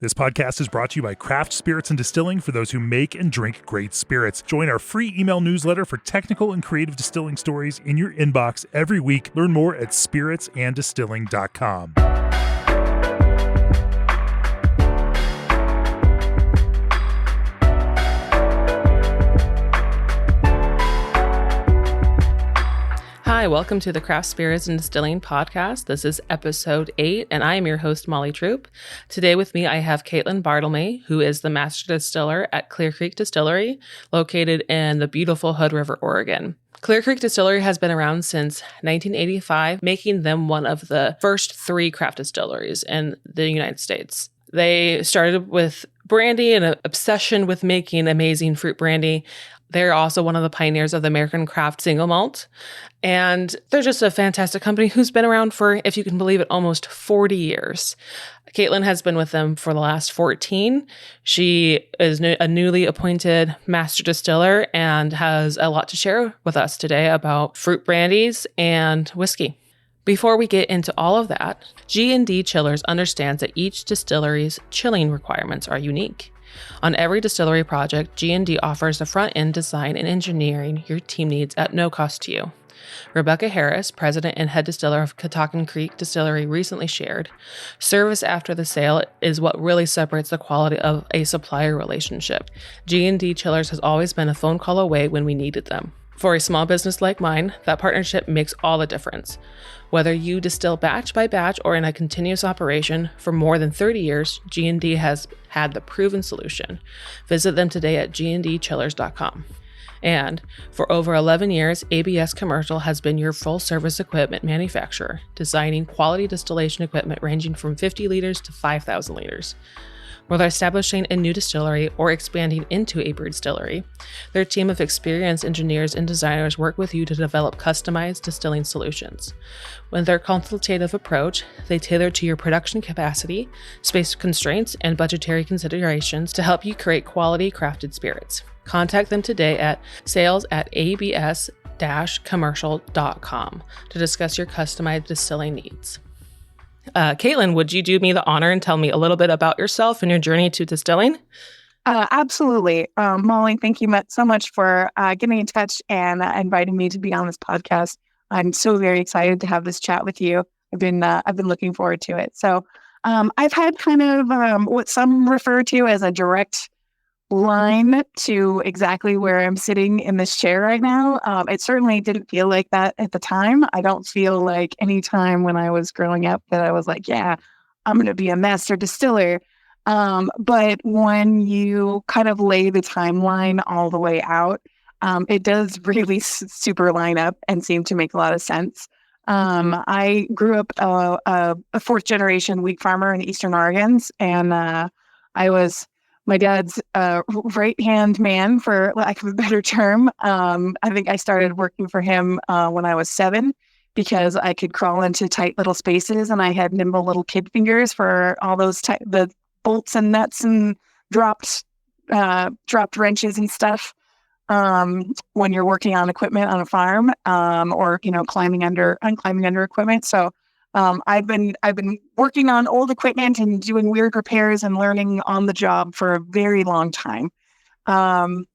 This podcast is brought to you by Craft Spirits and Distilling for those who make and drink great spirits. Join our free email newsletter for technical and creative distilling stories in your inbox every week. Learn more at spiritsandistilling.com. Hi, welcome to the Craft Spirits and Distilling podcast. This is episode 8, and I am your host, Molly Troupe. Today with me, I have Caitlin Bartlemay, who is the master distiller at Clear Creek Distillery, located in the beautiful Hood River, Oregon. Clear Creek Distillery has been around since 1985, making them one of the first 3 craft distilleries in the United States. They started with brandy and an obsession with making amazing fruit brandy. They're also one of the pioneers of the American craft single-malt. And they're just a fantastic company who's been around for, if you can believe it, almost 40 years. Caitlin has been with them for the last 14. She is a newly appointed master distiller and has a lot to share with us today about fruit brandies and whiskey. Before we get into all of that, G&D Chillers understands that each distillery's chilling requirements are unique. On every distillery project, G&D offers the front-end design and engineering your team needs at no cost to you. Rebecca Harris, president and head distiller of Catoctin Creek Distillery, recently shared, "Service after the sale is what really separates the quality of a supplier relationship. G&D Chillers has always been a phone call away when we needed them. For a small business like mine, that partnership makes all the difference. Whether you distill batch by batch or in a continuous operation for more than 30 years, G&D has had the proven solution. Visit them today at gndchillers.com. And for over 11 years, ABS Commercial has been your full-service equipment manufacturer, designing quality distillation equipment ranging from 50 liters to 5,000 liters. Whether establishing a new distillery or expanding into a brew distillery, their team of experienced engineers and designers work with you to develop customized distilling solutions. With their consultative approach, they tailor to your production capacity, space constraints, and budgetary considerations to help you create quality crafted spirits. Contact them today at sales@abs-commercial.com to discuss your customized distilling needs. Caitlin, would you do me the honor and tell me a little bit about yourself and your journey to distilling? Absolutely. Molly, thank you so much for getting in touch and inviting me to be on this podcast. I'm so very excited to have this chat with you. I've been looking forward to it. So I've had kind of what some refer to as a direct line to exactly where I'm sitting in this chair right now. It certainly didn't feel like that at the time. I don't feel like any time when I was growing up that I was like, yeah, I'm going to be a master distiller. But when you kind of lay the timeline all the way out, it does really super line up and seem to make a lot of sense. I grew up a 4th generation wheat farmer in Eastern Oregon, and I was my dad's right-hand man, for lack of a better term. I think I started working for him when I was 7 because I could crawl into tight little spaces and I had nimble little kid fingers for all those the bolts and nuts and dropped wrenches and stuff when you're working on equipment on a farm or climbing under equipment. So I've been working on old equipment and doing weird repairs and learning on the job for a very long time. And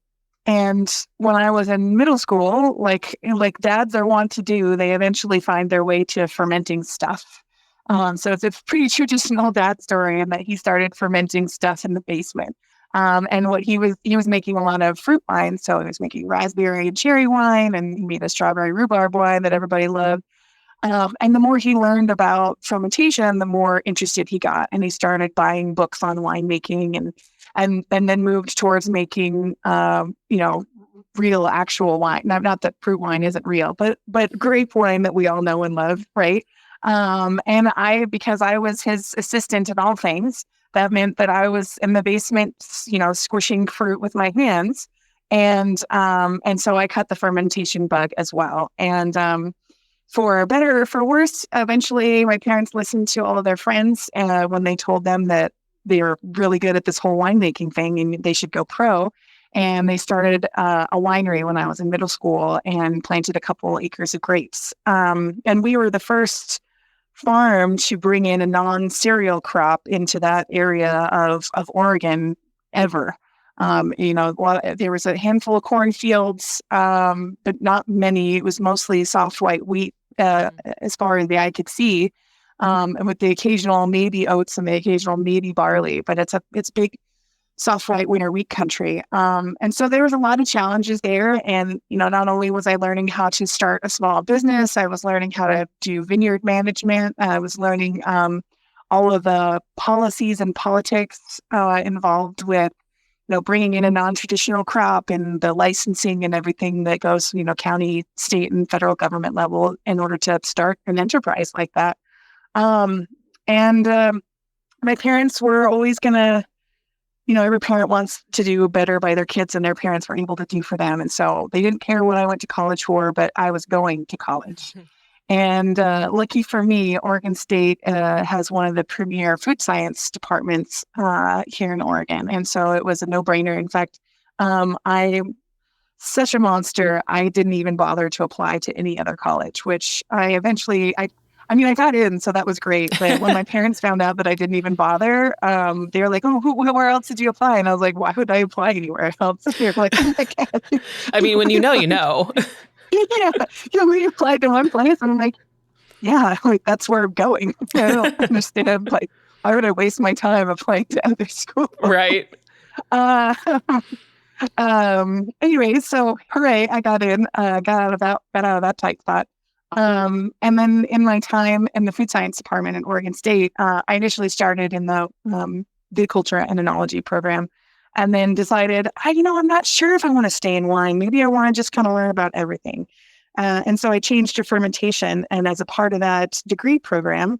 when I was in middle school, like dads are wont to do, they eventually find their way to fermenting stuff. So it's a pretty traditional dad story in that he started fermenting stuff in the basement. And what he was making a lot of fruit wine. So he was making raspberry and cherry wine, and he made a strawberry rhubarb wine that everybody loved. And the more he learned about fermentation, the more interested he got. And he started buying books on winemaking and then moved towards making, real actual wine. Not that fruit wine isn't real, but grape wine that we all know and love, right? And because I was his assistant in all things, that meant that I was in the basement, squishing fruit with my hands. And so I cut the fermentation bug as well. And, for better or for worse, eventually my parents listened to all of their friends when they told them that they were really good at this whole winemaking thing and they should go pro. And they started a winery when I was in middle school and planted a couple acres of grapes. And we were the first farm to bring in a non-cereal crop into that area of Oregon ever. There was a handful of cornfields, but not many. It was mostly soft white wheat, as far as the eye could see, and with the occasional maybe oats and the occasional maybe barley. But it's big soft white winter wheat country. And so there was a lot of challenges there. And, not only was I learning how to start a small business, I was learning how to do vineyard management. I was learning all of the policies and politics involved with, bringing in a non-traditional crop and the licensing and everything that goes, county, state, and federal government level in order to start an enterprise like that. And my parents were always going to, every parent wants to do better by their kids than their parents were able to do for them. And so they didn't care what I went to college for, but I was going to college. And lucky for me, Oregon State has one of the premier food science departments here in Oregon. And so it was a no-brainer. In fact, I'm such a monster, I didn't even bother to apply to any other college, which I got in, so that was great. But when my parents found out that I didn't even bother, they were like, "Oh, where else did you apply?" And I was like, "Why would I apply anywhere else?" They're like, "Oh my God." I mean, when you know, you know. We applied to one place, and I'm like, "Yeah, that's where I'm going." I don't understand. Like, why would I waste my time applying to other schools? Right. Anyway, so hooray, I got in. Got out of that tight spot. And then in my time in the food science department at Oregon State, I initially started in the viticulture and enology program, and then decided, I'm not sure if I want to stay in wine. Maybe I want to just kind of learn about everything. And so I changed to fermentation. And as a part of that degree program,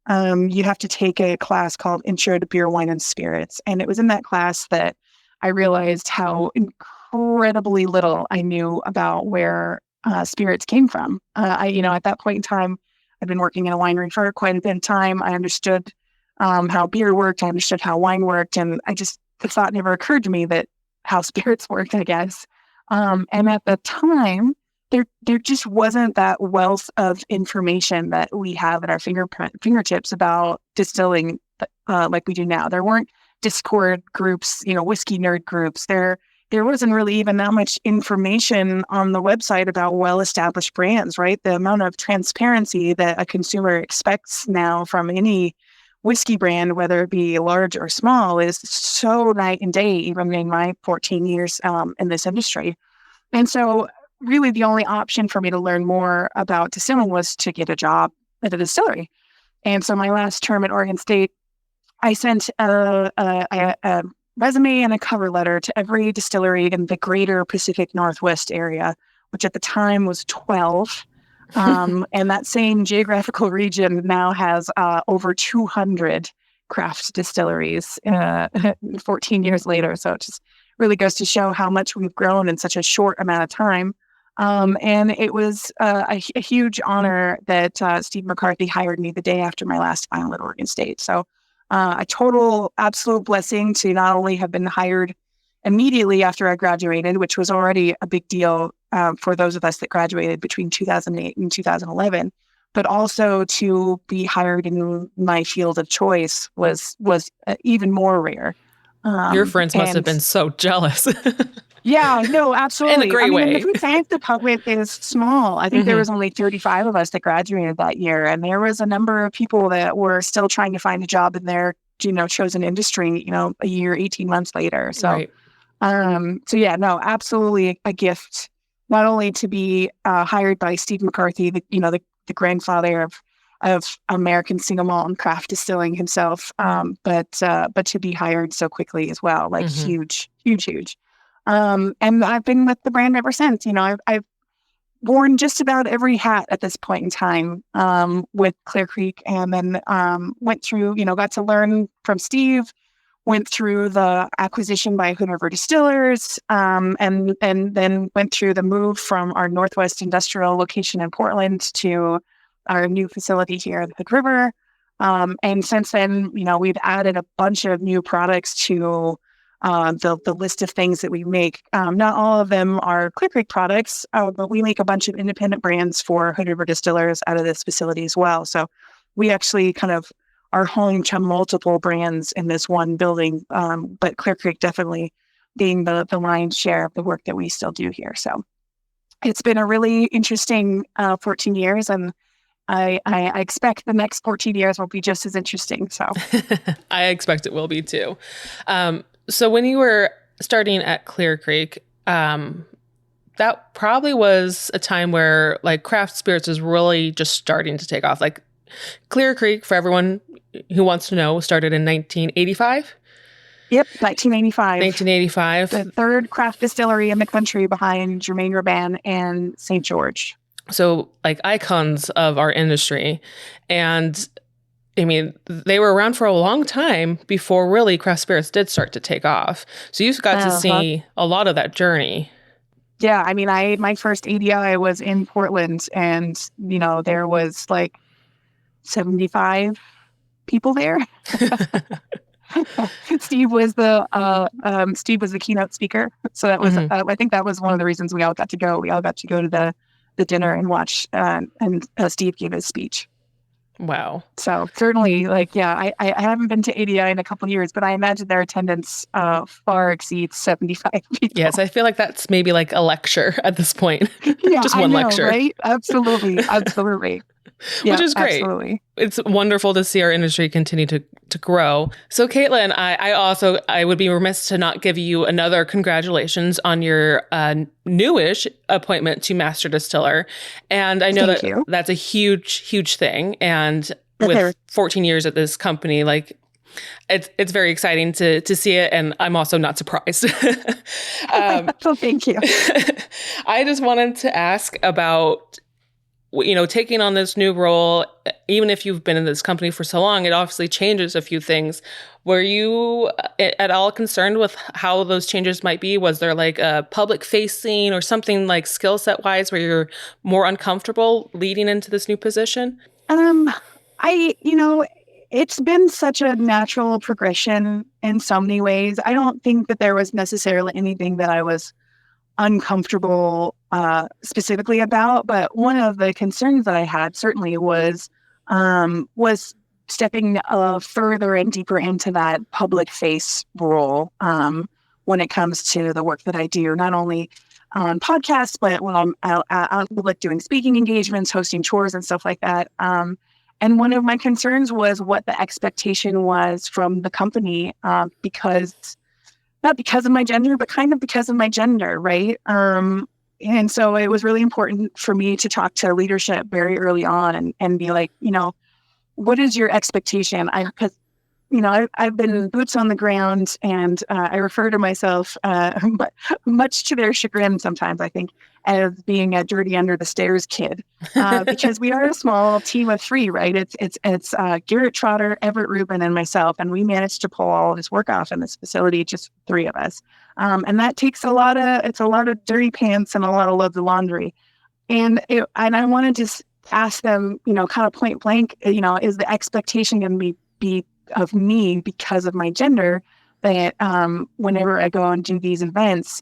you have to take a class called Intro to Beer, Wine, and Spirits. And it was in that class that I realized how incredibly little I knew about where spirits came from. At that point in time, I'd been working in a winery for quite a bit of time. I understood how beer worked. I understood how wine worked. And the thought never occurred to me that how spirits worked, I guess. And at the time, there just wasn't that wealth of information that we have at our fingertips about distilling like we do now. There weren't Discord groups, whiskey nerd groups. There wasn't really even that much information on the website about well-established brands, right? The amount of transparency that a consumer expects now from any whiskey brand, whether it be large or small, is so night and day, even in my 14 years in this industry. And so really the only option for me to learn more about distilling was to get a job at a distillery. And so my last term at Oregon State, I sent a resume and a cover letter to every distillery in the greater Pacific Northwest area, which at the time was 12. And that same geographical region now has over 200 craft distilleries 14 years later. So it just really goes to show how much we've grown in such a short amount of time. And it was a huge honor that Steve McCarthy hired me the day after my last final at Oregon State. So a total absolute blessing to not only have been hired immediately after I graduated, which was already a big deal for those of us that graduated between 2008 and 2011, but also to be hired in my field of choice was even more rare. Your friends must have been so jealous. Yeah, no, absolutely. In a great way. The food science department is small. I think there was only 35 of us that graduated that year. And there was a number of people that were still trying to find a job in their, chosen industry, a year, 18 months later. So, right. Absolutely a gift, not only to be hired by Steve McCarthy, the grandfather of American single-malt and craft distilling himself, but to be hired so quickly as well, like huge. And I've been with the brand ever since. I've worn just about every hat at this point in time with Clear Creek, and then went through, got to learn from Steve, went through the acquisition by Hood River Distillers, and then went through the move from our Northwest Industrial location in Portland to our new facility here at Hood River. And since then, we've added a bunch of new products to the list of things that we make. Not all of them are Clear Creek products, but we make a bunch of independent brands for Hood River Distillers out of this facility as well. So we actually kind of are home to multiple brands in this one building. But Clear Creek definitely being the lion's share of the work that we still do here. So it's been a really interesting 14 years, and I expect the next 14 years will be just as interesting. So I expect it will be too. So when you were starting at Clear Creek, that probably was a time where like craft spirits was really just starting to take off. Like Clear Creek, for everyone who wants to know, started in 1985. Yep, 1985. 1985. The third craft distillery in the country behind Germain Robin and St. George. So like icons of our industry. And I mean, they were around for a long time before really craft spirits did start to take off. So you've got to see a lot of that journey. Yeah, I mean, my first ADI was in Portland, and there was like 75 people there. Steve was the keynote speaker, so that was I think that was one of the reasons we all got to go. We all got to go to the dinner and watch, and Steve gave his speech. Wow. So certainly, I haven't been to ADI in a couple of years, but I imagine their attendance far exceeds 75 people. Yes, I feel like that's maybe like a lecture at this point. Yeah, just one lecture. Right? Absolutely. Yeah, which is great. Absolutely. It's wonderful to see our industry continue to grow. So Caitlin, I would be remiss to not give you another congratulations on your newish appointment to Master Distiller. And I know that's a huge thing. And with 14 years at this company, like it's very exciting to see it. And I'm also not surprised. So thank you. I just wanted to ask about, taking on this new role. Even if you've been in this company for so long, it obviously changes a few things. Were you at all concerned with how those changes might be? Was there like a public facing or something like skill set wise where you're more uncomfortable leading into this new position? It's been such a natural progression in so many ways. I don't think that there was necessarily anything that I was uncomfortable specifically about, but one of the concerns that I had certainly was stepping further and deeper into that public face role when it comes to the work that I do, not only on podcasts, but when I'm out like doing speaking engagements, hosting tours and stuff like that. And one of my concerns was what the expectation was from the company, because not because of my gender, but kind of because of my gender, right? And so it was really important for me to talk to leadership very early on and be like, what is your expectation? Because I've been boots on the ground, and I refer to myself, but much to their chagrin sometimes, I think, as being a dirty under the stairs kid, because we are a small team of three, right? It's Garrett Trotter, Everett Rubin, and myself, and we managed to pull all of this work off in this facility, just three of us, and that takes a lot of dirty pants and a lot of loads of laundry, and I wanted to ask them, kind of point blank, is the expectation going to be of me because of my gender that whenever I go and do these events,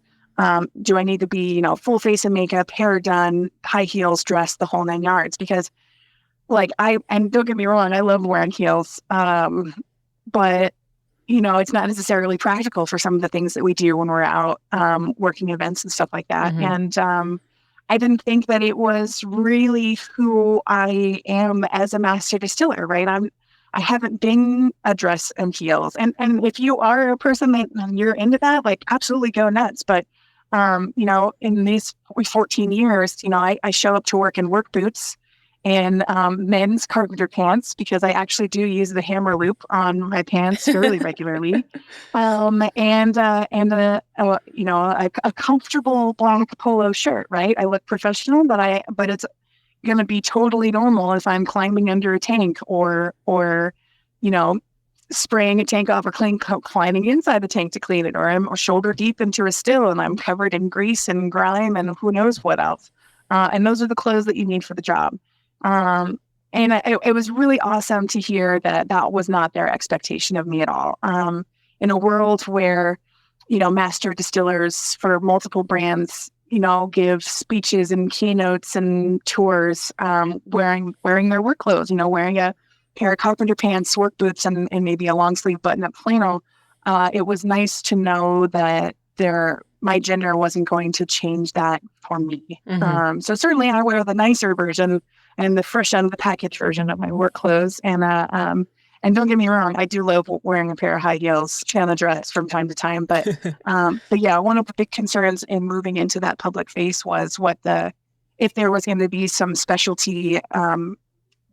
do I need to be, full face of makeup, hair done, high heels, dressed, the whole 9 yards? Because and don't get me wrong, I love wearing heels, but it's not necessarily practical for some of the things that we do when we're out working events and stuff like that. Mm-hmm. And I didn't think that it was really who I am as a master distiller, right? I haven't been a dress and heels. And if you are a person that you're into that, like absolutely go nuts. But, in these 14 years, I show up to work in work boots and men's carpenter pants, because I actually do use the hammer loop on my pants fairly regularly. And a comfortable black polo shirt, right? I look professional, but it's going to be totally normal if I'm climbing under a tank or spraying a tank off or climbing inside the tank to clean it, or I'm shoulder deep into a still and I'm covered in grease and grime and who knows what else. And those are the clothes that you need for the job. And it was really awesome to hear that was not their expectation of me at all. In a world where, master distillers for multiple brands, give speeches and keynotes and tours, wearing their work clothes, wearing a pair of carpenter pants, work boots, and maybe a long sleeve button up flannel, it was nice to know that my gender wasn't going to change that for me. Mm-hmm. So certainly I wear the nicer version and the fresh out of the package version of my work clothes. And don't get me wrong, I do love wearing a pair of high heels and a dress from time to time. But yeah, one of the big concerns in moving into that public face was if there was going to be some specialty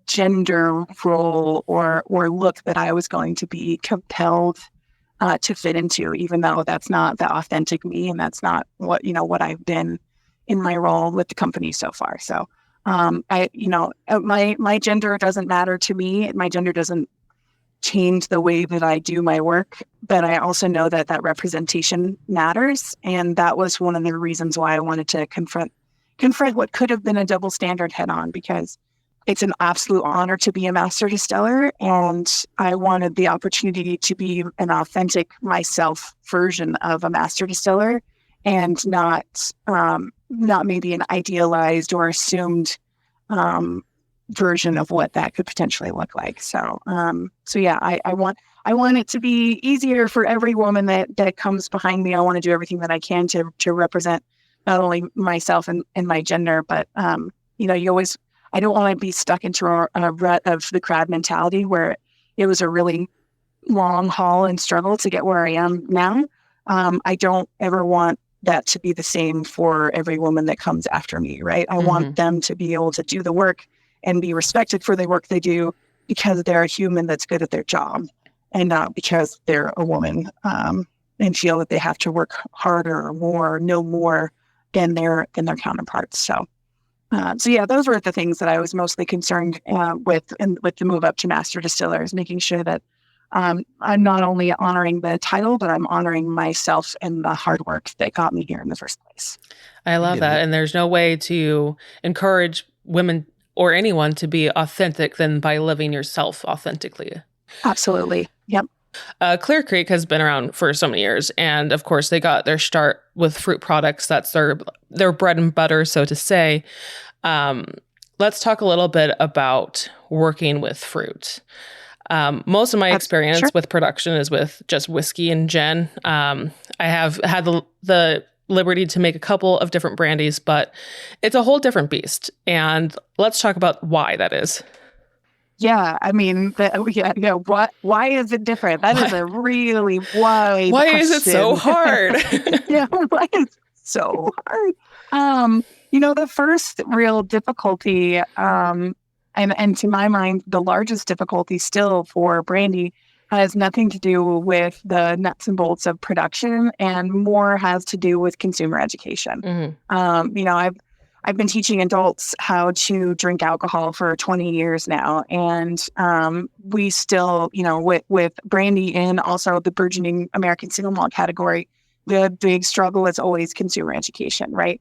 gender role or look that I was going to be compelled to fit into, even though that's not the authentic me, and that's not what I've been in my role with the company so far. So my gender doesn't matter to me. My gender doesn't change the way that I do my work, but I also know that representation matters. And that was one of the reasons why I wanted to confront what could have been a double standard head on, because it's an absolute honor to be a master distiller. And I wanted the opportunity to be an authentic myself version of a master distiller, and not maybe an idealized or assumed version of what that could potentially look like. So yeah, I want it to be easier for every woman that comes behind me. I want to do everything that I can to represent not only myself and my gender, but I don't want to be stuck into a rut of the crowd mentality where it was a really long haul and struggle to get where I am now. I don't ever want that to be the same for every woman that comes after me, right? I want them to be able to do the work and be respected for the work they do because they're a human that's good at their job, and not because they're a woman, and feel that they have to work harder or more, know more than their counterparts. So yeah, those were the things that I was mostly concerned with the move up to master distiller, is making sure that I'm not only honoring the title, but I'm honoring myself and the hard work that got me here in the first place. I love that. And there's no way to encourage women or anyone to be authentic than by living yourself authentically. Absolutely. Yep. Clear Creek has been around for so many years. And of course, they got their start with fruit products. That's their bread and butter, so to say. Let's talk a little bit about working with fruit. Most of my experience with production is with just whiskey and gin. I have had the liberty to make a couple of different brandies, but it's a whole different beast. And let's talk about why that is. Yeah, I mean, why is it different? That is a really wide Why question. is it so hard? Yeah, why is it so hard? The first real difficulty, and to my mind, the largest difficulty still for brandy has nothing to do with the nuts and bolts of production, and more has to do with consumer education. Mm-hmm. I've been teaching adults how to drink alcohol for 20 years now. And we still, with brandy and also the burgeoning American single malt category, the big struggle is always consumer education, right?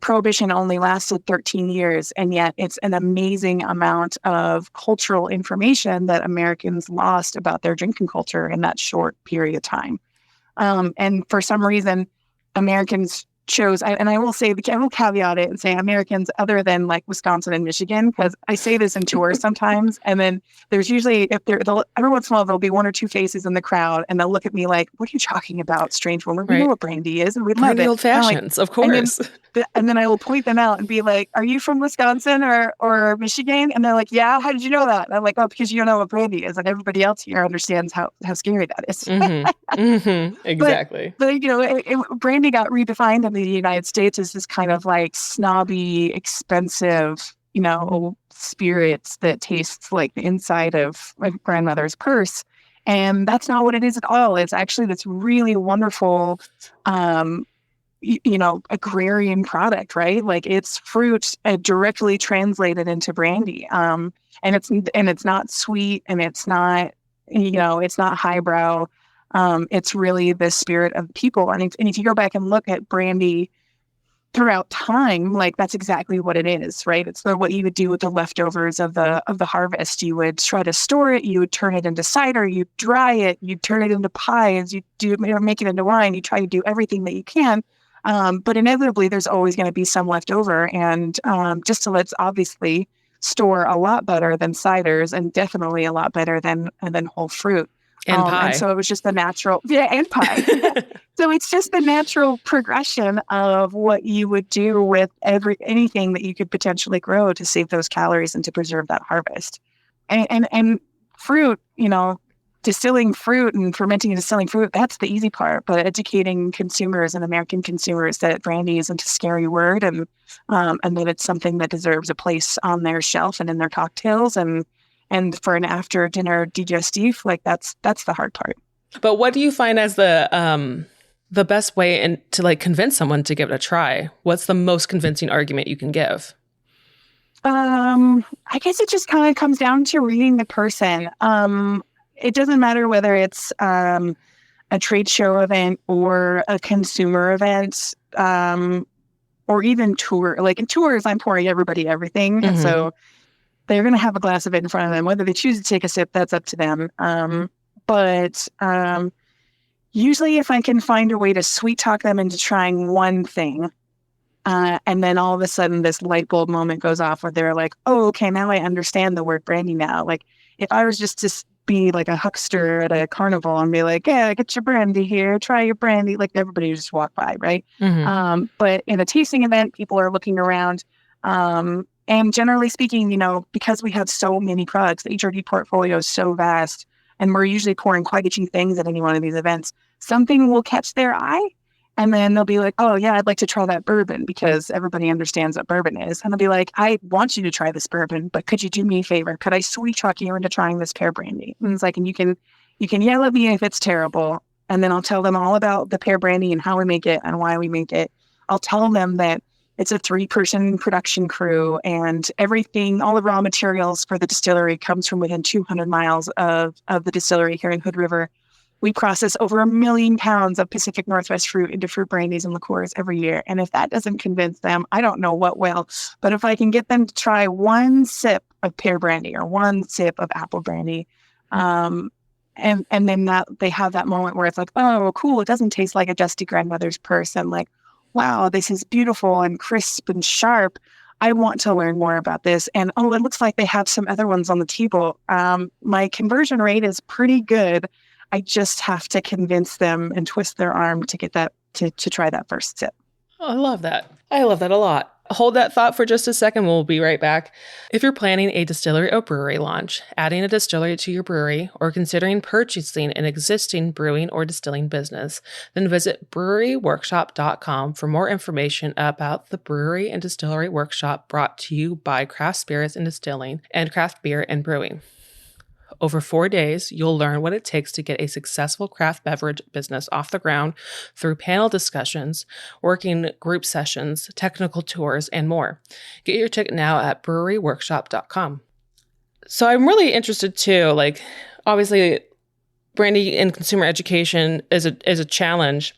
Prohibition only lasted 13 years, and yet it's an amazing amount of cultural information that Americans lost about their drinking culture in that short period of time. And for some reason, Americans chose, and I will caveat it and say Americans other than like Wisconsin and Michigan, because I say this in tours sometimes, and then there's usually, every once in a while, there'll be one or two faces in the crowd, and they'll look at me like, what are you talking about, strange woman? We know what brandy is, and we love it. Old fashions, of course. And then I will point them out and be like, are you from Wisconsin or Michigan? And they're like, yeah, how did you know that? And I'm like, oh, because you don't know what brandy is. And everybody else here understands how scary that is. Exactly. But brandy got redefined in the United States as this kind of like snobby, expensive, spirits that tastes like the inside of my grandmother's purse. And that's not what it is at all. It's actually this really wonderful, agrarian product, right? Like it's fruit directly translated into brandy. And it's not sweet, and it's not, it's not highbrow. It's really the spirit of people. And if you go back and look at brandy throughout time, like that's exactly what it is, right? It's what you would do with the leftovers of the harvest. You would try to store it, you would turn it into cider, you dry it, you turn it into pies, you make it into wine, you try to do everything that you can. But inevitably there's always going to be some left over, and distillates obviously store a lot better than ciders, and definitely a lot better than whole fruit. And pie. And so it was just the natural, and pie. So it's just the natural progression of what you would do with anything that you could potentially grow to save those calories and to preserve that harvest. And fruit, distilling fruit and fermenting and distilling fruit, that's the easy part. But educating consumers and American consumers that brandy isn't a scary word, and that it's something that deserves a place on their shelf and in their cocktails, and for an after dinner digestif, like that's the hard part. But what do you find as the best way to like convince someone to give it a try? What's the most convincing argument you can give? I guess it just kind of comes down to reading the person. It doesn't matter whether it's a trade show event or a consumer event, or even tour. Like in tours, I'm pouring everybody everything. And so they're going to have a glass of it in front of them. Whether they choose to take a sip, that's up to them. But usually if I can find a way to sweet talk them into trying one thing, and then all of a sudden this light bulb moment goes off where they're like, oh, okay, now I understand the word brandy now. Like if I was just to be like a huckster at a carnival and be like, yeah, get your brandy here, try your brandy, like everybody would just walk by, right? But in a tasting event, people are looking around. And generally speaking, because we have so many products, the HRD portfolio is so vast, and we're usually pouring quite a few things at any one of these events, something will catch their eye, and then they'll be like, oh, yeah, I'd like to try that bourbon because everybody understands what bourbon is. And I'll be like, I want you to try this bourbon, but could you do me a favor? Could I sweet talk you into trying this pear brandy? And it's like, and you can yell at me if it's terrible, and then I'll tell them all about the pear brandy and how we make it and why we make it. I'll tell them that it's a 3-person production crew, and everything, all the raw materials for the distillery comes from within 200 miles of the distillery here in Hood River. We process over 1 million pounds of Pacific Northwest fruit into fruit brandies and liqueurs every year. And if that doesn't convince them, I don't know what will. But if I can get them to try one sip of pear brandy or one sip of apple brandy, and then that they have that moment where it's like, oh, cool, it doesn't taste like a dusty grandmother's purse. And like, wow, this is beautiful and crisp and sharp. I want to learn more about this. And, oh, it looks like they have some other ones on the table. My conversion rate is pretty good. I just have to convince them and twist their arm to get that, to try that first sip. Oh, I love that. I love that a lot. Hold that thought for just a second. We'll be right back. If you're planning a distillery or brewery launch, adding a distillery to your brewery, or considering purchasing an existing brewing or distilling business, then visit breweryworkshop.com for more information about the Brewery and Distillery Workshop, brought to you by Craft Spirits and Distilling and Craft Beer and Brewing. Over 4 days, you'll learn what it takes to get a successful craft beverage business off the ground through panel discussions, working group sessions, technical tours, and more. Get your ticket now at breweryworkshop.com. So I'm really interested too, like obviously brandy and consumer education is a challenge.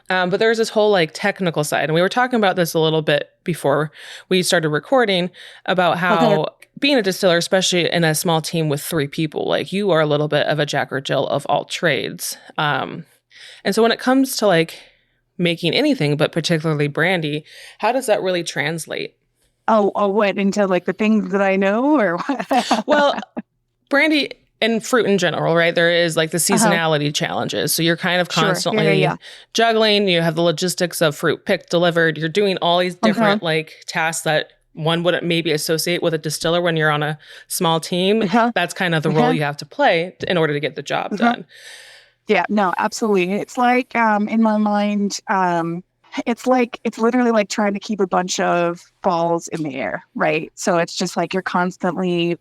But there's this whole like technical side. And we were talking about this a little bit before we started recording about how being a distiller, especially in a small team with 3 people, like you are a little bit of a jack or Jill of all trades. And so when it comes to like making anything, but particularly brandy, how does that really translate? Oh, what, into like the things that I know, or what? Well, brandy and fruit in general, right? There is like the seasonality challenges. So you're kind of constantly juggling. You have the logistics of fruit picked, delivered. You're doing all these different like tasks that one wouldn't maybe associate with a distiller when you're on a small team. That's kind of the role you have to play in order to get the job done. Yeah, no, absolutely. It's like, in my mind, it's literally like trying to keep a bunch of balls in the air, right? So it's just like you're constantly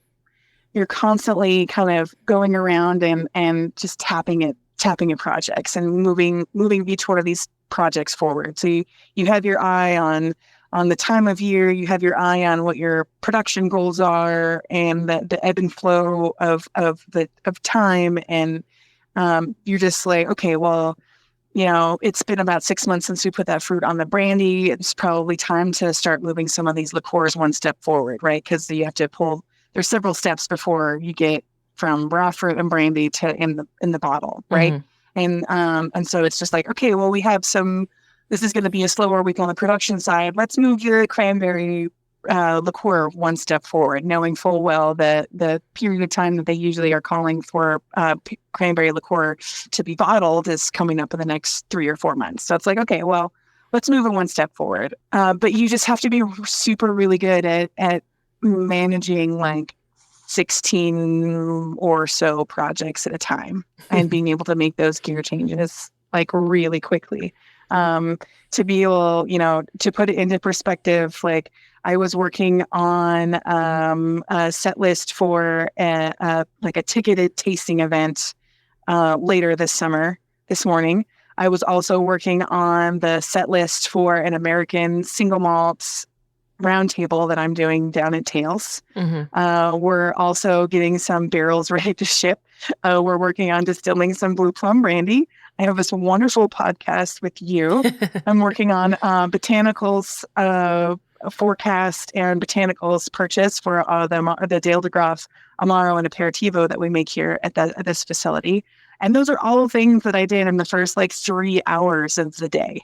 kind of going around and just tapping at projects and moving each one of these projects forward. So you have your eye on the time of year, you have your eye on what your production goals are and the ebb and flow of time. And you're just like, okay, well, it's been about 6 months since we put that fruit on the brandy. It's probably time to start moving some of these liqueurs one step forward, right? Because you have to there's several steps before you get from raw fruit and brandy to in the bottle, right? And so it's just like, okay, well, we have this is going to be a slower week on the production side. Let's move your cranberry liqueur one step forward, knowing full well that the period of time that they usually are calling for cranberry liqueur to be bottled is coming up in the next 3 or 4 months. So it's like, okay, well, let's move it one step forward. But you just have to be super really good at managing like 16 or so projects at a time and being able to make those gear changes like really quickly. To be able, to put it into perspective, like I was working on a set list for a ticketed tasting event later this morning. I was also working on the set list for an American single malt roundtable that I'm doing down at Tales. Mm-hmm. We're also getting some barrels ready to ship. We're working on distilling some blue plum brandy. I have this wonderful podcast with you. I'm working on botanicals forecast and botanicals purchase for the Dale de Graaf Amaro and Aperitivo that we make here at this facility. And those are all things that I did in the first 3 hours of the day.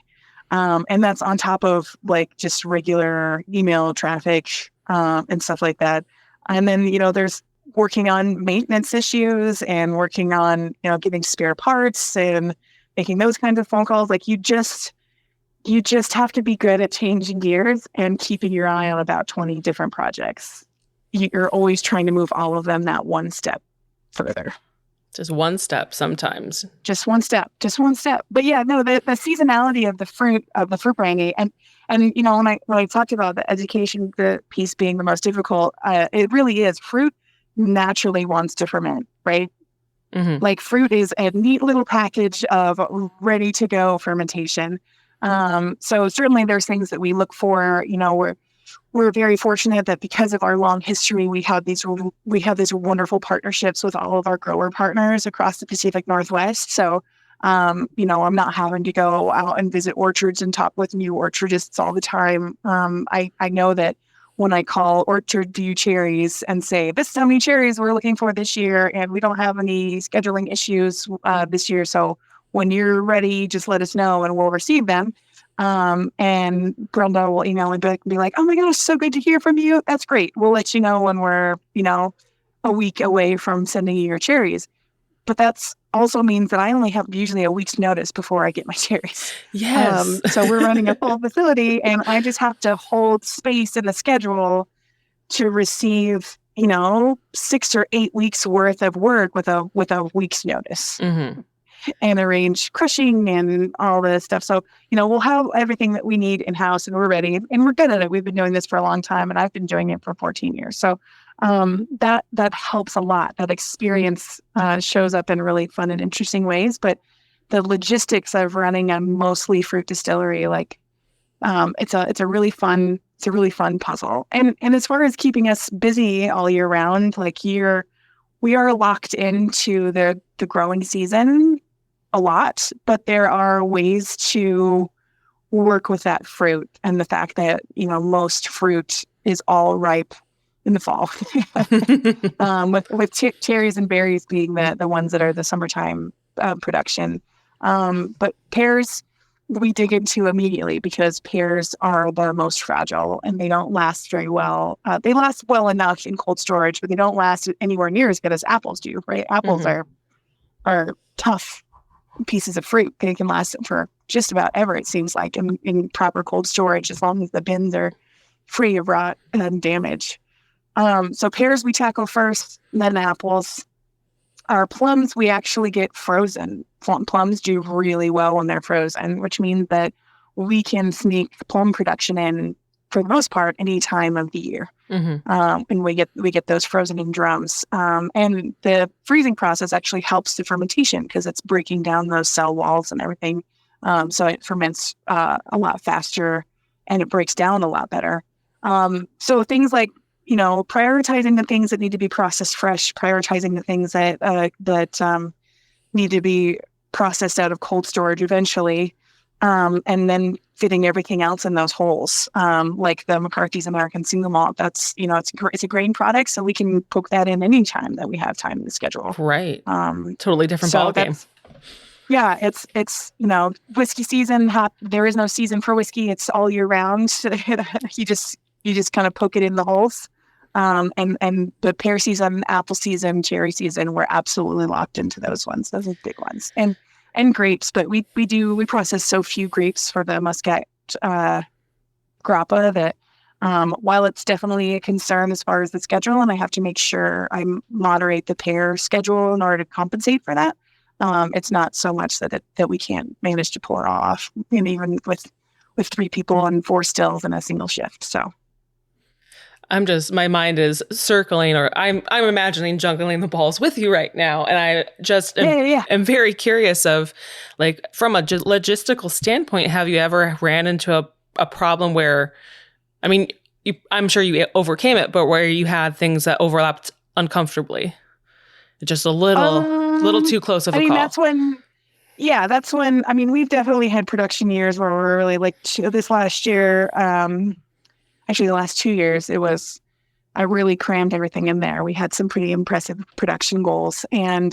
And that's on top of just regular email traffic and stuff like that. And then, there's working on maintenance issues and working on, getting spare parts and making those kinds of phone calls. You just have to be good at changing gears and keeping your eye on about 20 different projects. You're always trying to move all of them that one step further. Just one step sometimes. Just one step. But yeah, no, the seasonality of the fruit brandy and when I talked about the education piece being the most difficult, it really is. Fruit naturally wants to ferment, right? Mm-hmm. Fruit is a neat little package of ready to go fermentation. So certainly there's things that we look for. We're very fortunate that because of our long history, we have these wonderful partnerships with all of our grower partners across the Pacific Northwest. So, I'm not having to go out and visit orchards and talk with new orchardists all the time. I know that when I call Orchard View Cherries and say, this is how many cherries we're looking for this year, and we don't have any scheduling issues this year. So when you're ready, just let us know and we'll receive them. And Brenda will email me back and be like, oh my gosh, so good to hear from you. That's great. We'll let you know when we're, a week away from sending you your cherries. But that's also means that I only have usually a week's notice before I get my cherries. Yes. So we're running a full facility and I just have to hold space in the schedule to receive, 6 or 8 weeks worth of work with a week's notice. Mm-hmm. And arrange crushing and all this stuff. So, we'll have everything that we need in-house and we're ready and we're good at it. We've been doing this for a long time and I've been doing it for 14 years. So that helps a lot. That experience shows up in really fun and interesting ways. But the logistics of running a mostly fruit distillery, it's a really fun puzzle. And as far as keeping us busy all year round, we are locked into the growing season a lot, but there are ways to work with that fruit and the fact that, most fruit is all ripe in the fall, with cherries and berries being the ones that are the summertime production. But pears, we dig into immediately because pears are the most fragile and they don't last very well. They last well enough in cold storage, but they don't last anywhere near as good as apples do, right? Apples are tough pieces of fruit. They can last for just about ever, it seems like, in proper cold storage, as long as the bins are free of rot and damage. So pears we tackle first, then apples. Our plums we actually get frozen. Plums do really well when they're frozen, which means that we can sneak plum production in for the most part any time of the year. Mm-hmm. And we get those frozen in drums. And the freezing process actually helps the fermentation because it's breaking down those cell walls and everything. So it ferments a lot faster and it breaks down a lot better. So things like, prioritizing the things that need to be processed fresh, prioritizing the things that need to be processed out of cold storage eventually, and then fitting everything else in those holes, like the McCarthy's American single malt. That's, it's a grain product, so we can poke that in any time that we have time in the schedule. Right. Totally different ballgame. Yeah, it's whiskey season. There is no season for whiskey. It's all year round. you just kind of poke it in the holes. And the pear season, apple season, cherry season, we're absolutely locked into those ones. Those are big ones. And grapes, but we process so few grapes for the Muscat grappa that while it's definitely a concern as far as the schedule, and I have to make sure I moderate the pear schedule in order to compensate for that, it's not so much that we can't manage to pull it off, and even with 3 people and 4 stills in a single shift. So my mind is circling, or I'm imagining juggling the balls with you right now. And I just am very curious of, like, from a logistical standpoint, have you ever ran into a problem where, I mean, I'm sure you overcame it, but where you had things that overlapped uncomfortably? Just a little too close of a call. That's when, I mean, we've definitely had production years where we're really like this last year, actually the last 2 years, I really crammed everything in there. We had some pretty impressive production goals, and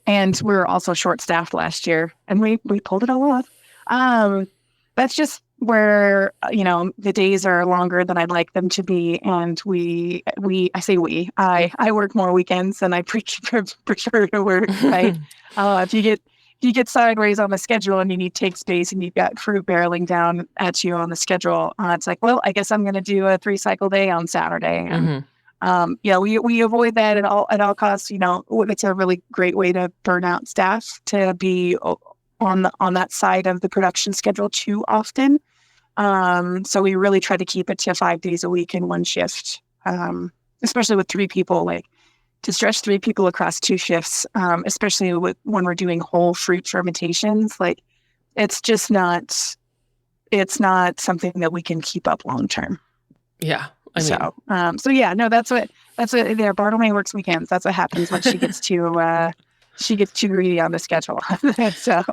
we were also short-staffed last year, and we pulled it all off. That's just where, the days are longer than I'd like them to be. And I work more weekends than I prefer to work, right? If you get sideways on the schedule and you need take space and you've got fruit barreling down at you on the schedule, it's like, well, I guess I'm going to do a 3-cycle day on Saturday. And, we avoid that at all costs. It's a really great way to burn out staff, to be on that side of the production schedule too often. So we really try to keep it to 5 days a week in one shift, especially with 3 people, like to stretch 3 people across 2 shifts, especially when we're doing whole fruit fermentations. Like, it's not something that we can keep up long term. Yeah. That's what there. Bartlemay works weekends. That's what happens when she gets too greedy on the schedule. So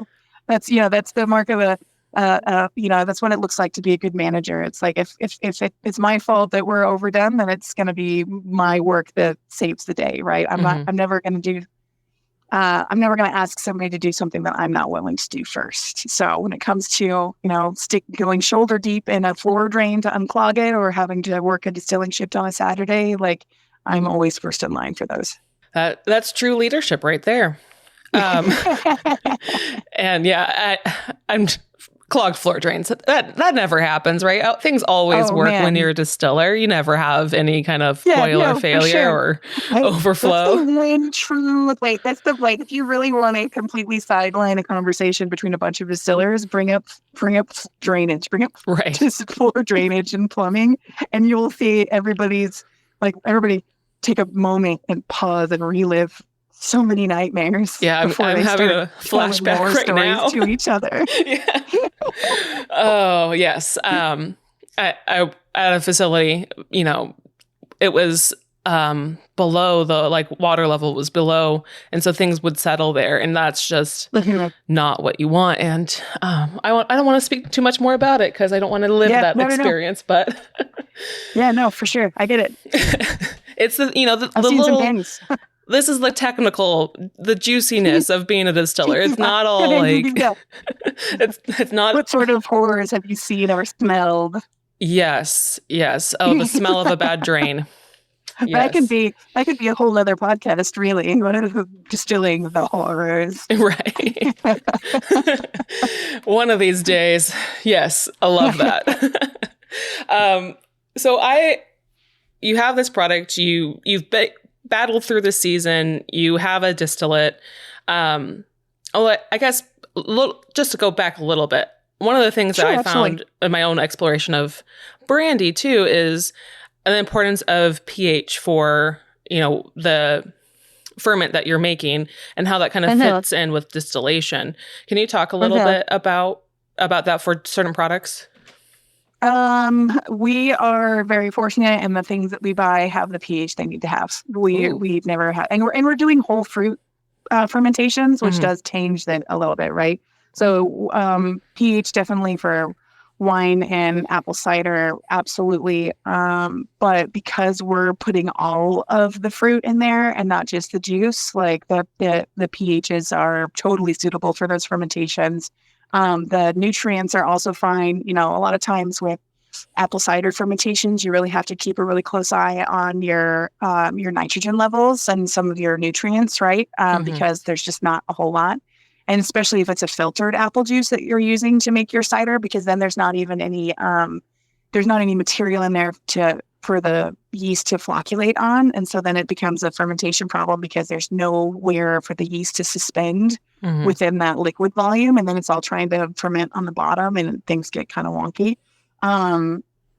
that's the mark of that's what it looks like to be a good manager. It's like, if it's my fault that we're overdone, then it's going to be my work that saves the day, right? I'm never going to ask somebody to do something that I'm not willing to do first. So when it comes to, going shoulder deep in a floor drain to unclog it, or having to work a distilling shift on a Saturday, like, I'm always first in line for those. That's true leadership right there. And I'm clogged floor drains. That never happens, right? Things always work when you're a distiller. You never have any kind of boiler failure or overflow. That's the one true. That's the if you really want to completely sideline a conversation between a bunch of distillers, bring up drainage, just floor drainage and plumbing, and you'll see everybody take a moment and pause and relive so many nightmares. Yeah, I'm having a flashback right now to each other. Yeah. Oh yes. I at a facility, it was below the water level was below, and so things would settle there, and that's just not what you want. And I don't want to speak too much more about it because I don't want to live that experience. No. But yeah, no, for sure, I get it. It's the little things. This is the juiciness of being a distiller. It's not all it's not. What sort of horrors have you seen or smelled? Yes. Oh, the smell of a bad drain. Yes. That could be a whole other podcast, really. What are the distilling the horrors? Right. One of these days. Yes, I love that. So you have this product. You've battled through the season. You have a distillate. I guess just to go back a little bit, one of the things that I found in my own exploration of brandy too is the importance of pH for the ferment that you're making, and how that kind of fits in with distillation. Can you talk a little bit about that for certain products? We are very fortunate, and the things that we buy have the pH they need to have. We've never had, and we're doing whole fruit fermentations, which does change that a little bit, right? So pH definitely for wine and apple cider, absolutely. But because we're putting all of the fruit in there and not just the juice, like the pHs are totally suitable for those fermentations. The nutrients are also fine. A lot of times with apple cider fermentations, you really have to keep a really close eye on your nitrogen levels and some of your nutrients, right? Because there's just not a whole lot. And especially if it's a filtered apple juice that you're using to make your cider, because then there's not even any material in there for the yeast to flocculate on. And so then it becomes a fermentation problem because there's nowhere for the yeast to suspend within that liquid volume. And then it's all trying to ferment on the bottom and things get kind of wonky.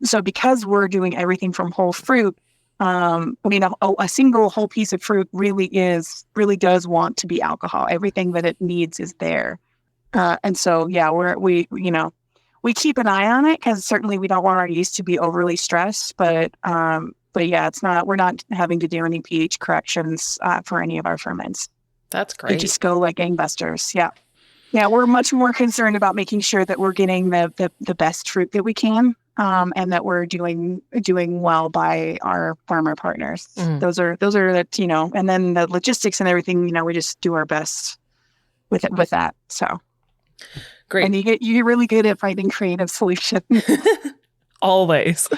So because we're doing everything from whole fruit, a single whole piece of fruit really does want to be alcohol. Everything that it needs is there. And so, yeah, we keep an eye on it because certainly we don't want our yeast to be overly stressed, but yeah, we're not having to do any pH corrections, for any of our ferments. That's great. They just go like gangbusters. Yeah. Yeah. We're much more concerned about making sure that we're getting the best fruit that we can. And that we're doing well by our farmer partners. Those are the, and then the logistics and everything, we just do our best with that. So great. And you get really good at finding creative solutions. Always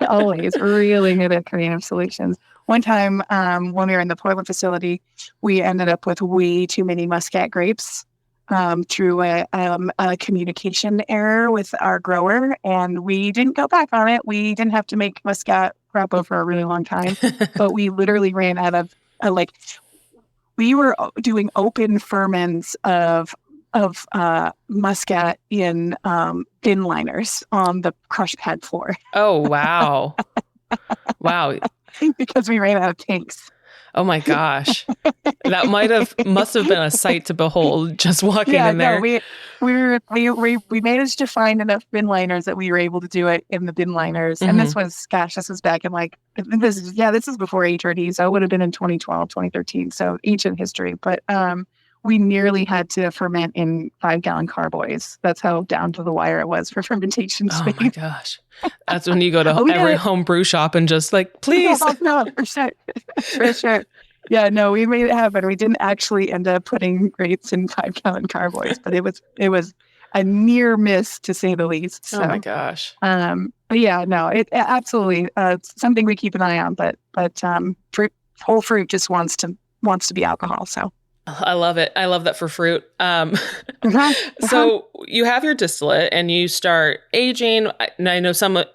really good at creative solutions. One time, when we were in the Portland facility, we ended up with way too many Muscat grapes. Through a communication error with our grower, and we didn't go back on it. We didn't have to make Muscat grappa for a really long time, but we literally ran out of we were doing open ferments of Muscat in bin liners on the crush pad floor. Oh, wow. Wow. Because we ran out of tanks. Oh my gosh. That must have been a sight to behold just walking in there. We managed to find enough bin liners that we were able to do it in the bin liners. And this was back in this is before HRD. So it would have been in 2012, 2013. So ancient history. But we nearly had to ferment in 5-gallon carboys. That's how down to the wire it was for fermentation speed. Oh my gosh. That's when you go to every home brew shop and just like, please. No, for sure. For sure. Yeah, no, we made it happen. We didn't actually end up putting grapes in 5-gallon carboys, but it was a near miss to say the least. So, oh my gosh. But yeah, no, it absolutely it's something we keep an eye on, but whole fruit just wants to be alcohol. So I love it. I love that for fruit. So you have your distillate and you start aging. I know not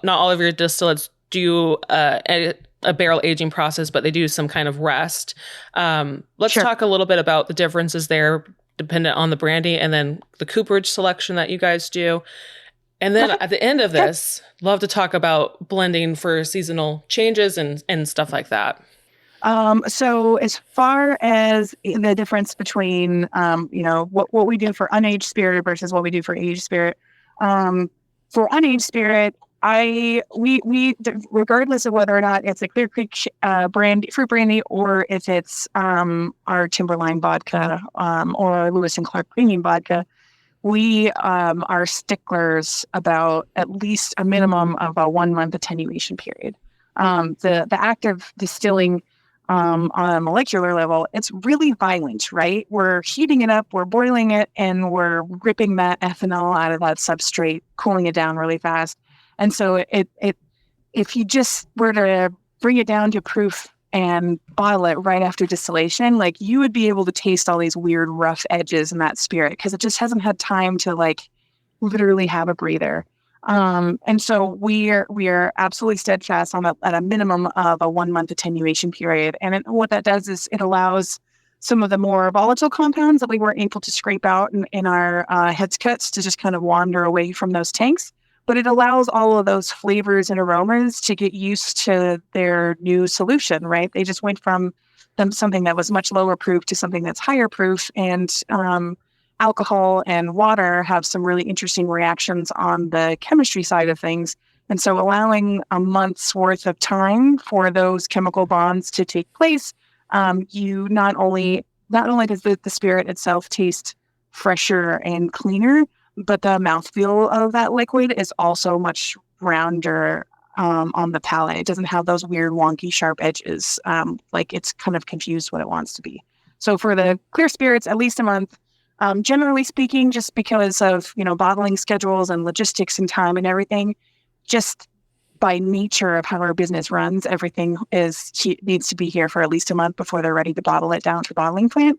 all of your distillates do a barrel aging process, but they do some kind of rest. Let's talk a little bit about the differences there, dependent on the brandy, and then the cooperage selection that you guys do. And then at the end of this, love to talk about blending for seasonal changes and stuff like that. So as far as the difference between, what we do for unaged spirit versus what we do for aged spirit, for unaged spirit, we regardless of whether or not it's a Clear Creek fruit brandy, or if it's our Timberline vodka or Lewis and Clark premium vodka, we are sticklers about at least a minimum of a 1-month attenuation period. The act of distilling on a molecular level, it's really violent, right? We're heating it up, we're boiling it, and we're ripping that ethanol out of that substrate, cooling it down really fast. And so if you just were to bring it down to proof and bottle it right after distillation, like you would be able to taste all these weird rough edges in that spirit because it just hasn't had time to like literally have a breather. And so we are absolutely steadfast on at a minimum of a 1-month attenuation period. And what that does is it allows some of the more volatile compounds that we weren't able to scrape out in our heads cuts to just kind of wander away from those tanks. But it allows all of those flavors and aromas to get used to their new solution, right? They just went from something that was much lower proof to something that's higher proof. And alcohol and water have some really interesting reactions on the chemistry side of things. And so allowing a month's worth of time for those chemical bonds to take place, you not only does the spirit itself taste fresher and cleaner, but the mouthfeel of that liquid is also much rounder on the palate. It doesn't have those weird, wonky, sharp edges. Like it's kind of confused what it wants to be. So for the clear spirits, at least a month. Generally speaking, just because of bottling schedules and logistics and time and everything, just by nature of how our business runs, everything needs to be here for at least a month before they're ready to bottle it down to bottling plant.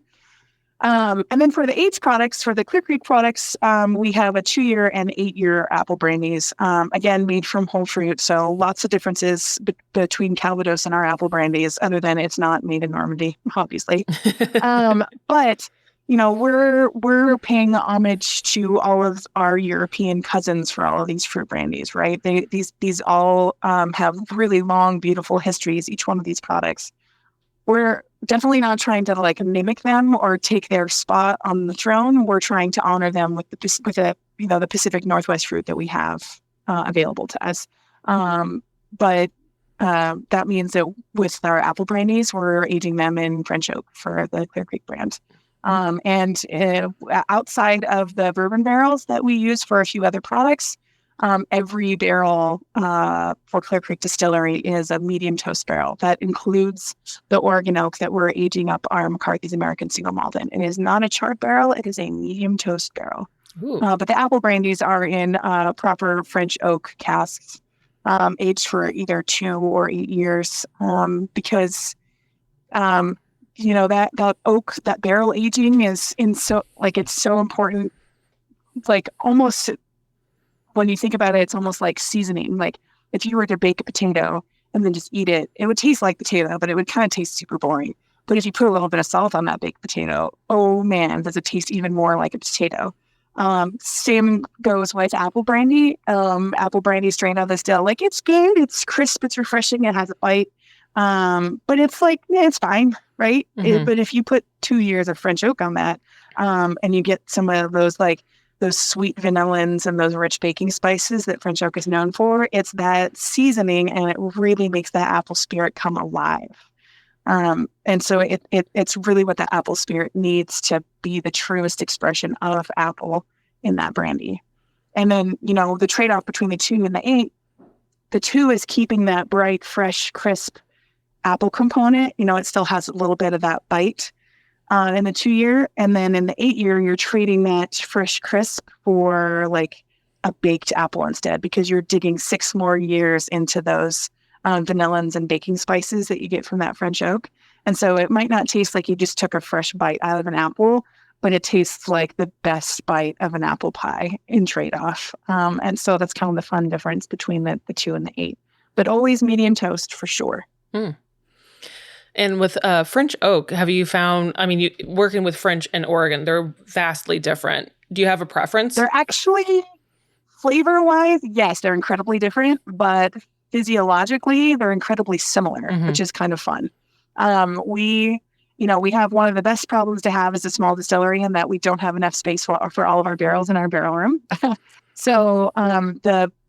And then for the aged products, for the Clear Creek products, we have a 2-year and 8-year apple brandies, again, made from whole fruit. So lots of differences between Calvados and our apple brandies, other than it's not made in Normandy, obviously. But we're paying homage to all of our European cousins for all of these fruit brandies, right? These all have really long, beautiful histories, each one of these products. We're definitely not trying to like mimic them or take their spot on the throne. We're trying to honor them with the Pacific Northwest fruit that we have available to us. But that means that with our apple brandies, we're aging them in French oak for the Clear Creek brand. And outside of the bourbon barrels that we use for a few other products, every barrel for Clear Creek Distillery is a medium toast barrel. That includes the Oregon oak that we're aging up our McCarthy's American single malt in. It is not a charred barrel. It is a medium toast barrel. But the apple brandies are in proper French oak casks, aged for either 2 or 8 years, because that oak, that barrel aging is it's so important. Like almost when you think about it, it's almost like seasoning. Like if you were to bake a potato and then just eat it, it would taste like potato, but it would kind of taste super boring. But if you put a little bit of salt on that baked potato, oh man, does it taste even more like a potato. Same goes with apple brandy. Apple brandy straight out of the still. Like it's good, it's crisp, it's refreshing, it has a bite. But it's like, it's fine, right? Mm-hmm. But if you put 2 years of French oak on that, and you get some of those those sweet vanillins and those rich baking spices that French oak is known for, it's that seasoning, and it really makes that apple spirit come alive. And so it's really what the apple spirit needs to be the truest expression of apple in that brandy. And then, the trade-off between the 2 and the 8, the 2 is keeping that bright, fresh, crisp apple component. It still has a little bit of that bite in the 2-year. And then in the 8-year, you're trading that fresh crisp for like a baked apple instead, because you're digging 6 more years into those vanillins and baking spices that you get from that French oak. And so it might not taste like you just took a fresh bite out of an apple, but it tastes like the best bite of an apple pie in trade-off. And so that's kind of the fun difference between the 2 and the 8. But always medium toast for sure. And with French oak, have you found, working with French and Oregon, they're vastly different. Do you have a preference? They're actually, flavor-wise, yes, they're incredibly different, but physiologically, they're incredibly similar, which is kind of fun. We have one of the best problems to have as a small distillery in that we don't have enough space for all of our barrels in our barrel room. So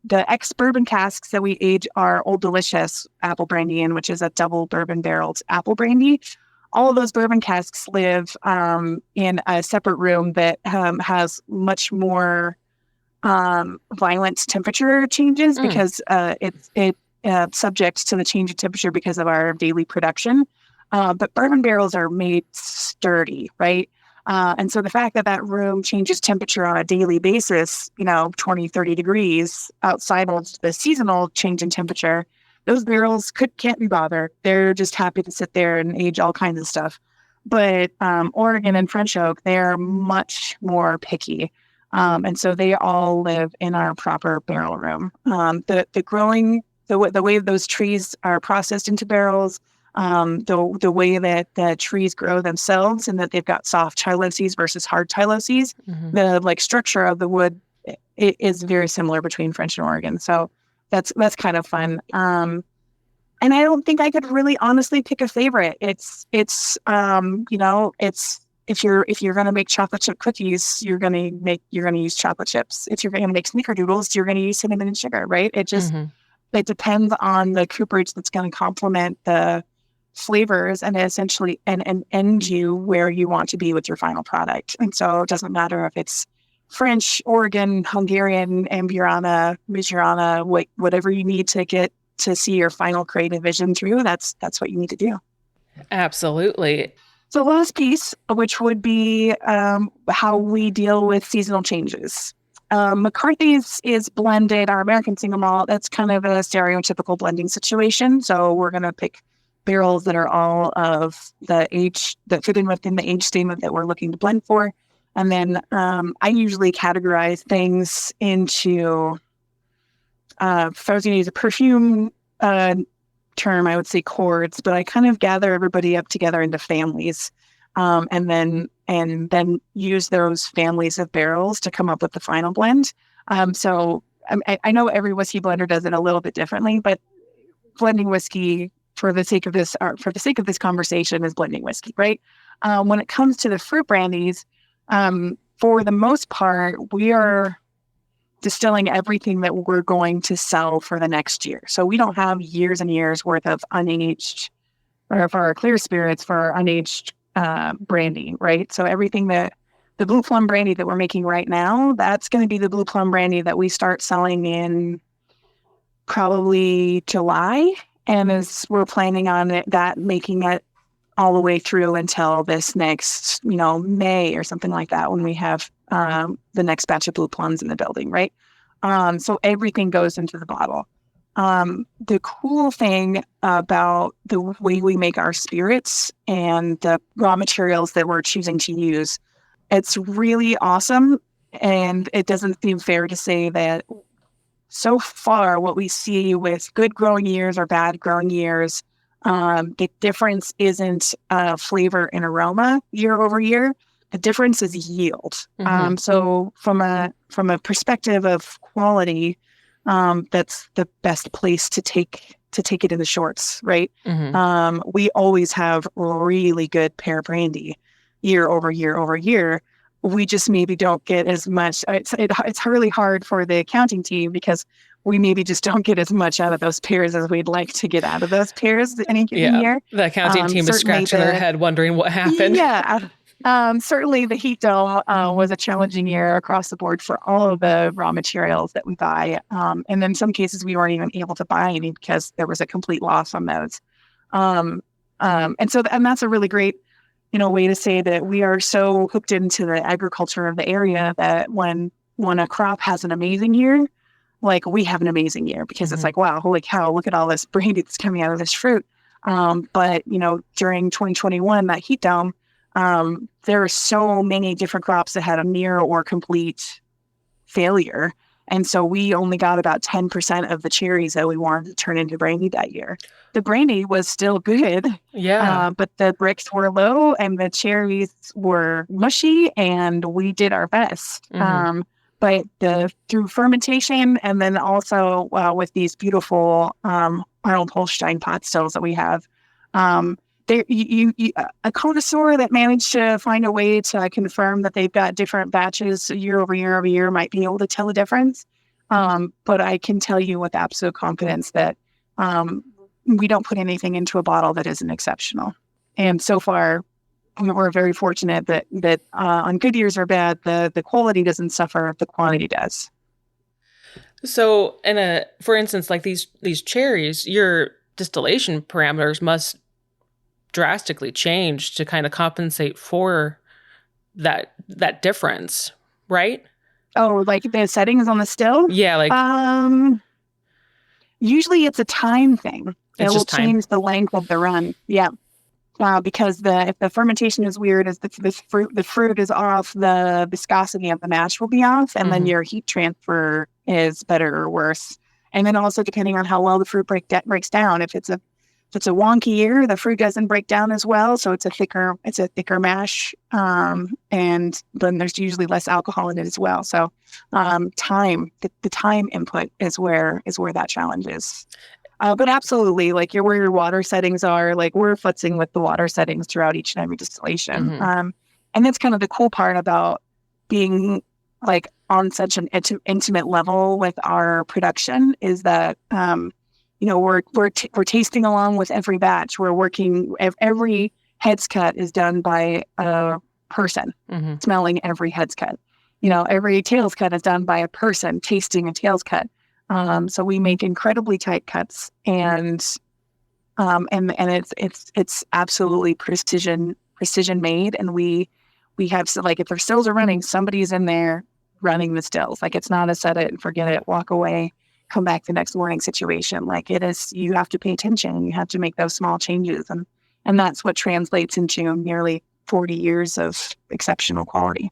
the ex-bourbon casks that we age our Old Delicious apple brandy in, which is a double bourbon barreled apple brandy, all of those bourbon casks live in a separate room that has much more violent temperature changes because it subject to the change in temperature because of our daily production. But bourbon barrels are made sturdy, right? And so the fact that room changes temperature on a daily basis, 20, 30 degrees outside of the seasonal change in temperature, those barrels can't be bothered. They're just happy to sit there and age all kinds of stuff. But Oregon and French oak, they're much more picky. And so they all live in our proper barrel room. The way those trees are processed into barrels, the way that the trees grow themselves, and that they've got soft chyloses versus hard chyloses, the structure of the wood is very similar between French and Oregon. So that's kind of fun. And I don't think I could really honestly pick a favorite. It's if you're going to make chocolate chip cookies, you're going to use chocolate chips. If you're going to make snickerdoodles, you're going to use cinnamon and sugar, right? It just it depends on the cooperage that's going to complement the flavors and essentially and end you where you want to be with your final product. And so it doesn't matter if it's French, Oregon, Hungarian, Amburana, Mijurana, whatever you need to get to see your final creative vision through, that's what you need to do. Absolutely. So last piece, which would be how we deal with seasonal changes. McCarthy's is blended. Our American single malt, that's kind of a stereotypical blending situation. So we're going to pick barrels that are all of the age that fit in within the age statement that we're looking to blend for. And then I usually categorize things into, if I was going to use a perfume term, I would say chords, but I kind of gather everybody up together into families, and then use those families of barrels to come up with the final blend. So I know every whiskey blender does it a little bit differently, but blending whiskey for the sake of this conversation is blending whiskey, right? When it comes to the fruit brandies, for the most part, we are distilling everything that we're going to sell for the next year. So we don't have years and years worth of unaged, or for our clear spirits, for our unaged brandy, right? So everything that the blue plum brandy that we're making right now, that's going to be the blue plum brandy that we start selling in probably July. And as we're planning on making it all the way through until this next, May or something like that, when we have the next batch of blue plums in the building, right? So everything goes into the bottle. The cool thing about the way we make our spirits and the raw materials that we're choosing to use, it's really awesome. And it doesn't seem fair to say that so far what we see with good growing years or bad growing years, the difference isn't flavor and aroma year over year. The difference is yield. Mm-hmm. So from a perspective of quality, that's the best place to take it in the shorts, right? Mm-hmm. We always have really good pear brandy year over year over year. We just maybe don't get as much. It's really hard for the accounting team because we maybe just don't get as much out of those pears as we'd like to get out of those pears any given year. The accounting team is scratching their head wondering what happened. Yeah. Certainly the heat dome was a challenging year across the board for all of the raw materials that we buy. And in some cases we weren't even able to buy any because there was a complete loss on those. And that's a really great, way to say that we are so hooked into the agriculture of the area that when a crop has an amazing year, like we have an amazing year because it's like, wow, holy cow, look at all this brandy that's coming out of this fruit. But during 2021, that heat dome, there are so many different crops that had a near or complete failure. And so we only got about 10% of the cherries that we wanted to turn into brandy that year. The brandy was still good, but the bricks were low and the cherries were mushy, and we did our best. Mm-hmm. But through fermentation, and then also with these beautiful Arnold Holstein pot stills that we have, a connoisseur that managed to find a way to confirm that they've got different batches year over year over year might be able to tell the difference. But I can tell you with absolute confidence that we don't put anything into a bottle that isn't exceptional. And so far, we're very fortunate that on good years or bad, the quality doesn't suffer, the quantity does. So, for instance, like these cherries, your distillation parameters must drastically change to kind of compensate for that difference, right? Oh, like the settings on the still? Yeah, like usually it's a time thing. It will change the length of the run. Yeah. Because if the fermentation is weird, as the fruit is off, the viscosity of the mash will be off, and then your heat transfer is better or worse. And then also depending on how well the fruit breaks down. If it's a wonky year, the fruit doesn't break down as well, so it's a thicker mash, and then there's usually less alcohol in it as well. So the time input is where that challenge is. But absolutely, like where your water settings are, like we're futzing with the water settings throughout each and every distillation. And that's kind of the cool part about being like on such an intimate level with our production is that, we're tasting along with every batch. We're working, every heads cut is done by a person smelling every heads cut. Every tails cut is done by a person tasting a tails cut. So we make incredibly tight cuts, and it's absolutely precision made. And we have, so like if our stills are running, somebody's in there running the stills. Like, it's not a set it and forget it, walk away, come back the next morning situation. Like, it is, you have to pay attention and you have to make those small changes. And that's what translates into nearly 40 years of exceptional quality.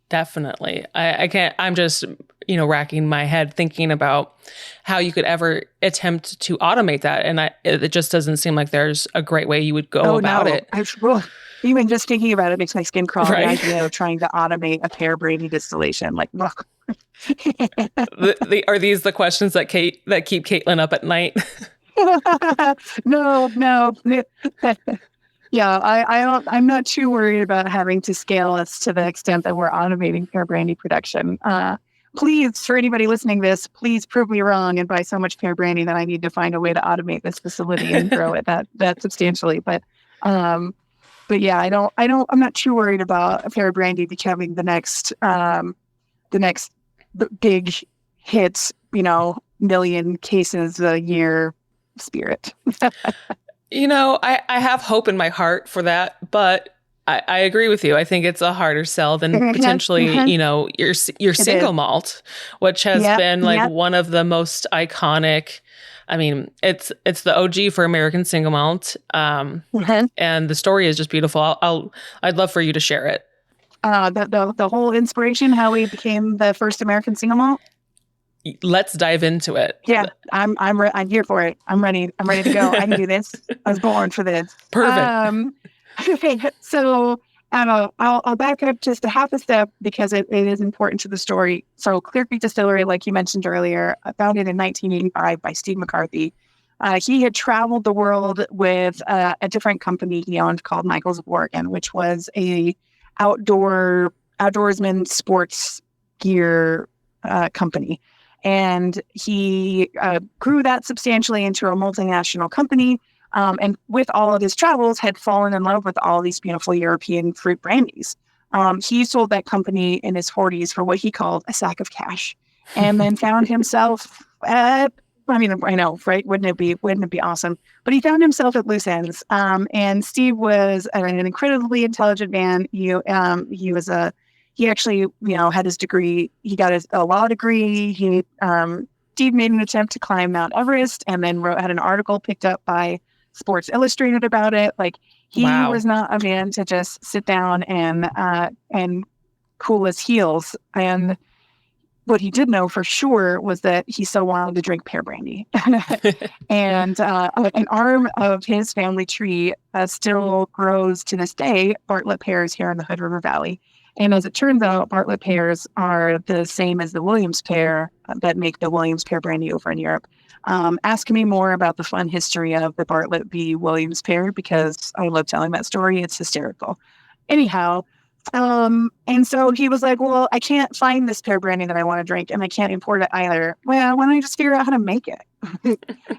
Definitely. I can't, I'm just, racking my head thinking about how you could ever attempt to automate that. And it just doesn't seem like there's a great way you would go about it. Even just thinking about it makes my skin crawl. Right. The idea of trying to automate a pear brandy distillation, like, look. Are these the questions that keep Caitlin up at night? No. Yeah, I'm not too worried about having to scale us to the extent that we're automating pear brandy production. Please, for anybody listening to this, please prove me wrong and buy so much pear brandy that I need to find a way to automate this facility and grow it that substantially. But yeah, I'm not too worried about pear brandy becoming the next big hit, million cases a year spirit. I have hope in my heart for that, but I agree with you. I think it's a harder sell than potentially, your single malt, which has been one of the most iconic. I mean, it's the OG for American single malt, and the story is just beautiful. I'd love for you to share it. The whole inspiration, how we became the first American single malt. Let's dive into it. Yeah, I'm here for it. I'm ready to go. I can do this. I was born for this. Perfect. Okay, so I'll back up just a half a step because it is important to the story. So Clear Creek Distillery, like you mentioned earlier, founded in 1985 by Steve McCarthy. He had traveled the world with a different company he owned called Michaels of Oregon, which was a outdoorsman sports gear company. And he grew that substantially into a multinational company. And with all of his travels, had fallen in love with all these beautiful European fruit brandies. He sold that company in his 40s for what he called a sack of cash, and then found himself I know, right? Wouldn't it be awesome? But he found himself at loose ends. And Steve was an incredibly intelligent man. He actually, had his degree. He got a law degree. Steve made an attempt to climb Mount Everest, and then had an article picked up by Sports Illustrated about it. Like, he was not a man to just sit down and cool his heels. And what he did know for sure was that he so wanted to drink pear brandy. And an arm of his family tree still grows to this day, Bartlett pears here in the Hood River Valley. And as it turns out, Bartlett pears are the same as the Williams pear that make the Williams pear brandy over in Europe. Ask me more about the fun history of the Bartlett v. Williams pear, because I love telling that story. It's hysterical. Anyhow, and so he was like, well, I can't find this pear brandy that I want to drink, and I can't import it either. Well, why don't I just figure out how to make it?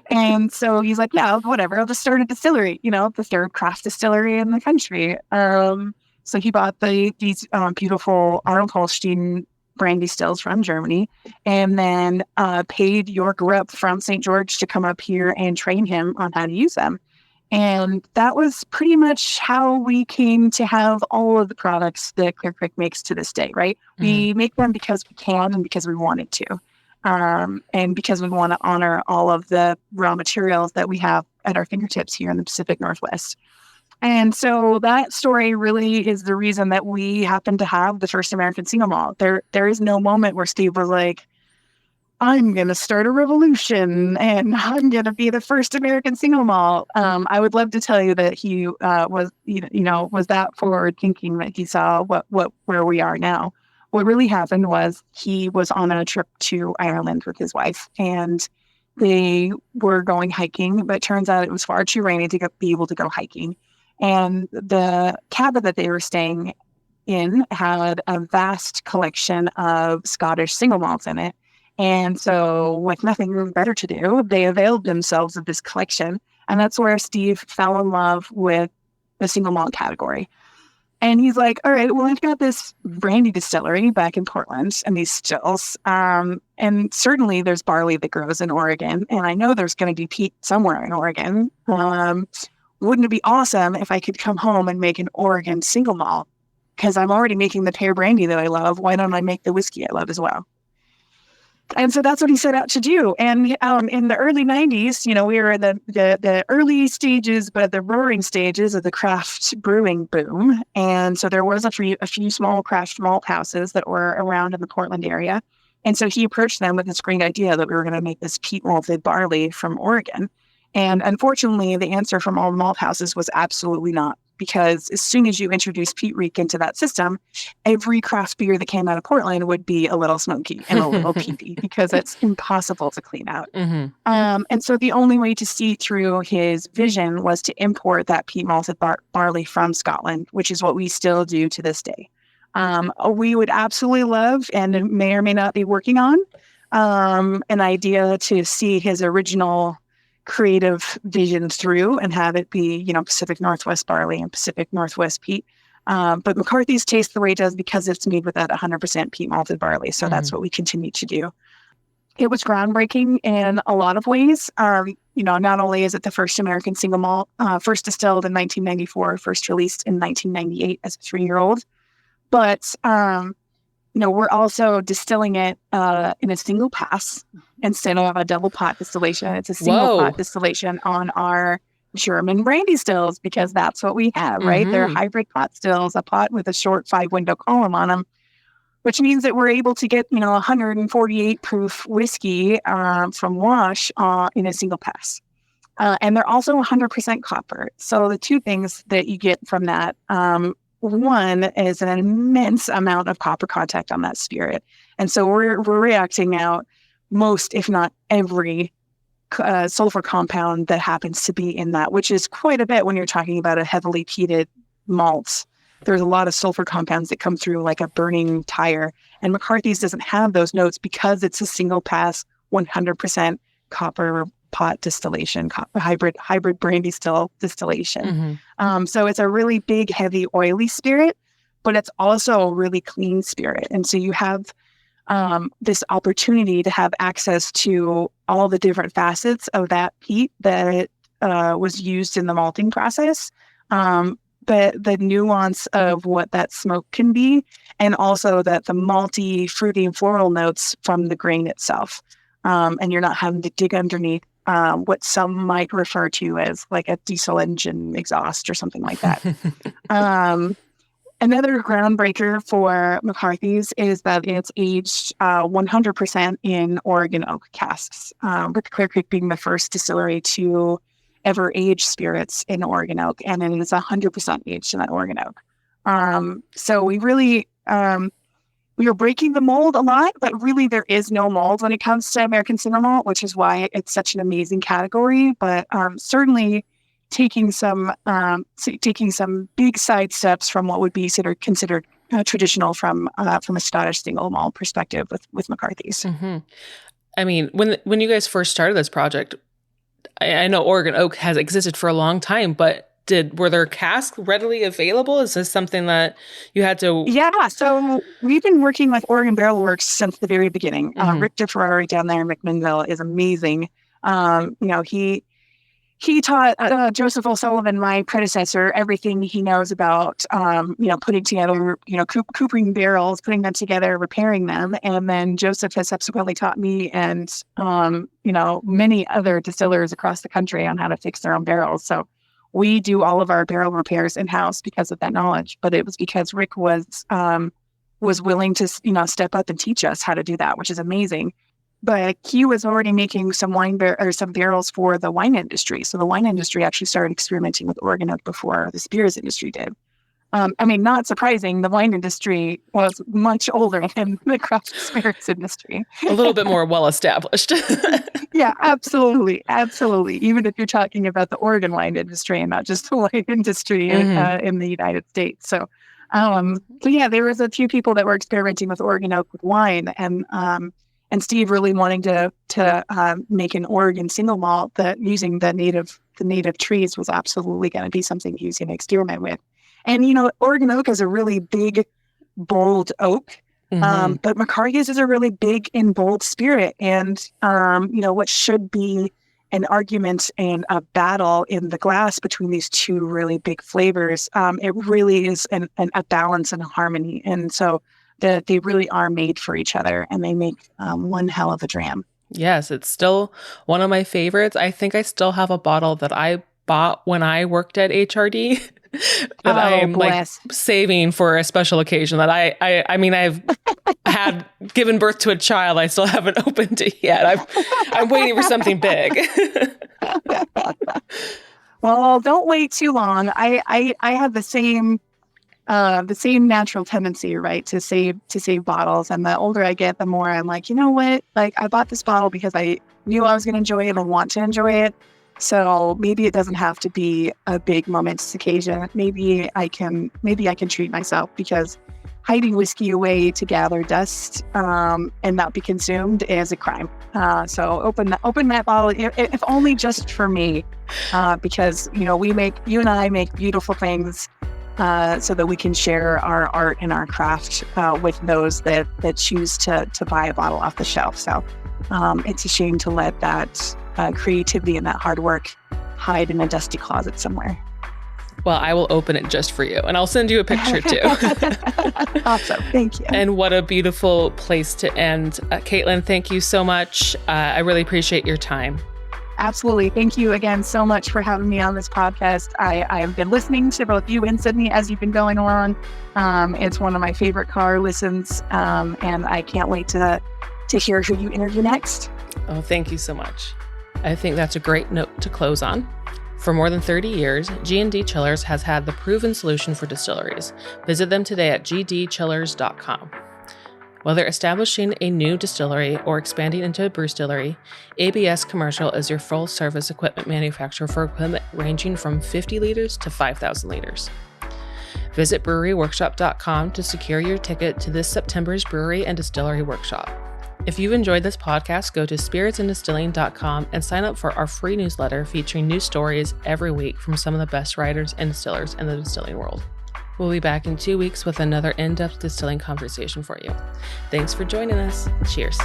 And so he's like, yeah, whatever. I'll just start a distillery, the third craft distillery in the country. So he bought these beautiful Arnold Holstein brandy stills from Germany, and then paid York Rupp from St. George to come up here and train him on how to use them. And that was pretty much how we came to have all of the products that Clear Creek makes to this day, right? Mm-hmm. We make them because we can and because we wanted to, and because we want to honor all of the raw materials that we have at our fingertips here in the Pacific Northwest. And so that story really is the reason that we happen to have the first American single malt. There is no moment where Steve was like, I'm going to start a revolution and I'm going to be the first American single malt. I would love to tell you that he was that forward thinking, that he saw where we are now. What really happened was he was on a trip to Ireland with his wife, and they were going hiking, but it turns out it was far too rainy to be able to go hiking. And the cabin that they were staying in had a vast collection of Scottish single malts in it. And so with nothing really better to do, they availed themselves of this collection. And that's where Steve fell in love with the single malt category. And he's like, all right, well, I've got this brandy distillery back in Portland and these stills. And certainly there's barley that grows in Oregon. And I know there's going to be peat somewhere in Oregon. Wouldn't it be awesome if I could come home and make an Oregon single malt? because I'm already making the pear brandy that I love. Why don't I make the whiskey I love as well? And so that's what he set out to do. And in the early 90s, we were in the early stages, but the roaring stages of the craft brewing boom. And so there was a few small craft malt houses that were around in the Portland area. And so he approached them with this great idea that we were going to make this peat malted barley from Oregon. And unfortunately, the answer from all malt houses was absolutely not. Because as soon as you introduce peat reek into that system, every craft beer that came out of Portland would be a little smoky and a little peaty because it's impossible to clean out. Mm-hmm. And so the only way to see through his vision was to import that peat malted barley from Scotland, which is what we still do to this day. We would absolutely love, and may or may not be working on, an idea to see his original creative vision through and have it be, Pacific Northwest barley and Pacific Northwest peat. But McCarthy's tastes the way it does because it's made with that 100% peat malted barley. So that's what we continue to do. It was groundbreaking in a lot of ways. Not only is it the first American single malt, first distilled in 1994, first released in 1998 as a 3-year-old, but we're also distilling it in a single pass instead of a double pot distillation. It's a single pot distillation on our German brandy stills because that's what we have, right? They're hybrid pot stills, a pot with a short 5-window column on them, which means that we're able to get, 148 proof whiskey from wash in a single pass. And they're also 100% copper. So the two things that you get from that, one is an immense amount of copper contact on that spirit. And so we're reacting out most, if not every, sulfur compound that happens to be in that, which is quite a bit when you're talking about a heavily peated malt. There's a lot of sulfur compounds that come through like a burning tire. And McCarthy's doesn't have those notes because it's a single pass, 100% copper pot distillation, hybrid brandy still distillation. So it's a really big, heavy, oily spirit, but it's also a really clean spirit. And so you have this opportunity to have access to all the different facets of that peat that was used in the malting process, the nuance of what that smoke can be, and also that the malty, fruity, and floral notes from the grain itself. And you're not having to dig underneath what some might refer to as like a diesel engine exhaust or something like that. Another groundbreaker for McCarthy's is that it's aged 100% in Oregon oak casks, with Clear Creek being the first distillery to ever age spirits in Oregon oak, and it is 100% aged in that Oregon oak. So we really, we are breaking the mold a lot, but really there is no mold when it comes to American single malt, which is why it's such an amazing category. But certainly taking some big side steps from what would be considered traditional from a Scottish single malt perspective with McCarthy's. I mean, when you guys first started this project, I know Oregon oak has existed for a long time, but were there casks readily available? Is this something that you had to? Yeah, so we've been working with Oregon Barrel Works since the very beginning. Rick DeFerrari down there in McMinnville is amazing. He taught Joseph O'Sullivan, my predecessor, everything he knows about, putting together, coopering barrels, putting them together, repairing them. And then Joseph has subsequently taught me and, many other distillers across the country on how to fix their own barrels. So we do all of our barrel repairs in-house because of that knowledge. But it was because Rick was willing to, step up and teach us how to do that, which is amazing. But he was already making some some barrels for the wine industry. So the wine industry actually started experimenting with Oregon oak before the spirits industry did. Not surprising, the wine industry was much older than the craft spirits industry. A little bit more well-established. Yeah, absolutely. Absolutely. Even if you're talking about the Oregon wine industry and not just the wine industry in the United States. So there was a few people that were experimenting with Oregon oak with wine, and Steve really wanting to make an Oregon single malt that using the native trees was absolutely going to be something he was going to experiment with. And, Oregon oak is a really big, bold oak, but McCarthy's is a really big and bold spirit. And, what should be an argument and a battle in the glass between these two really big flavors. It really is a balance and a harmony. And so they really are made for each other, and they make one hell of a dram. Yes, it's still one of my favorites. I think I still have a bottle that I bought when I worked at HRD that I'm like saving for a special occasion that I mean, I've had given birth to a child. I still haven't opened it yet. I'm waiting for something big. Well, don't wait too long. I have the same natural tendency, right, to save bottles. And the older I get, the more I'm like, you know what? Like, I bought this bottle because I knew I was going to enjoy it and want to enjoy it. So maybe it doesn't have to be a big momentous occasion. Maybe I can treat myself, because hiding whiskey away to gather dust and not be consumed is a crime. So open that bottle, if only just for me, because you and I make beautiful things. So that we can share our art and our craft with those that choose to buy a bottle off the shelf. So it's a shame to let that creativity and that hard work hide in a dusty closet somewhere. Well, I will open it just for you, and I'll send you a picture too. Awesome. Thank you. And what a beautiful place to end. Caitlin, thank you so much. I really appreciate your time. Absolutely. Thank you again so much for having me on this podcast. I have been listening to both you and Sydney as you've been going along. It's one of my favorite car listens, and I can't wait to hear who you interview next. Oh, thank you so much. I think that's a great note to close on. For more than 30 years, G&D Chillers has had the proven solution for distilleries. Visit them today at gdchillers.com. Whether establishing a new distillery or expanding into a brewstillery, ABS Commercial is your full-service equipment manufacturer for equipment ranging from 50 liters to 5,000 liters. Visit breweryworkshop.com to secure your ticket to this September's Brewery and Distillery Workshop. If you've enjoyed this podcast, go to spiritsanddistilling.com and sign up for our free newsletter featuring new stories every week from some of the best writers and distillers in the distilling world. We'll be back in 2 weeks with another in-depth distilling conversation for you. Thanks for joining us. Cheers.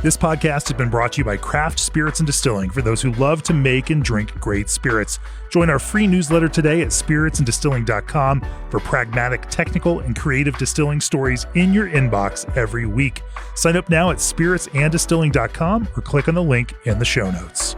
This podcast has been brought to you by Craft Spirits and Distilling, for those who love to make and drink great spirits. Join our free newsletter today at spiritsanddistilling.com for pragmatic, technical, and creative distilling stories in your inbox every week. Sign up now at spiritsanddistilling.com or click on the link in the show notes.